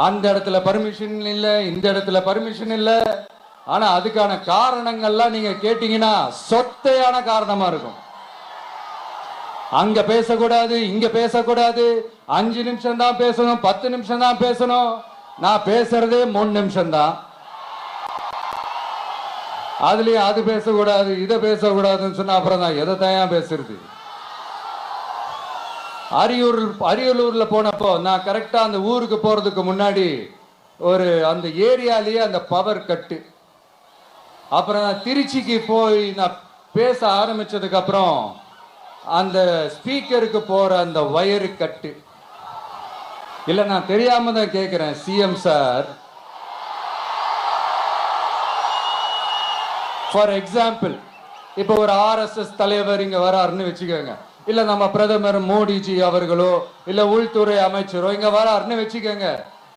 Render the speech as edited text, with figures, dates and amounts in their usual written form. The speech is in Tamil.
அந்த இடத்துல பர்மிஷன் இல்ல, இந்த இடத்துல பர்மிஷன் இல்ல. ஆனா அதுக்கான காரணங்கள்லாம் நீங்க கேட்டீங்கன்னா சொத்தையான காரணமா இருக்கும். அங்க பேசக்கூடாது, இங்க பேசக்கூடாது, 5 நிமிஷம் தான் பேசணும், 10 நிமிஷம் தான் பேசணும். நான் பேசுறதே 3 நிமிஷம் தான். அதுலயும் அது பேசக்கூடாது, இதை பேசக்கூடாதுன்னு சொன்னா அப்புறம் தான் எதை தான் பேசுறது. அரியலூர்ல போனப்போ நான் கரெக்டா அந்த ஊருக்கு போறதுக்கு முன்னாடி ஒரு அந்த ஏரியாலேயே அந்த பவர் கட்டு. அப்புறம் நான் திருச்சிக்கு போய் நான் பேச ஆரம்பிச்சதுக்கு அப்புறம் அந்த ஸ்பீக்கருக்கு போற அந்த வயரு கட்டு. இல்ல நான் தெரியாம தான் கேட்கிறேன் சிஎம் சார். ஃபார் எக்ஸாம்பிள், இப்ப ஒரு ஆர்எஸ்எஸ் தலைவர் இங்க வராருன்னு வச்சுக்கோங்க, இல்ல நம்ம பிரதமர் மோடிஜி அவர்களோ இல்ல உள்துறை அமைச்சரோ இங்க வராருன்னு வச்சுக்கோங்க.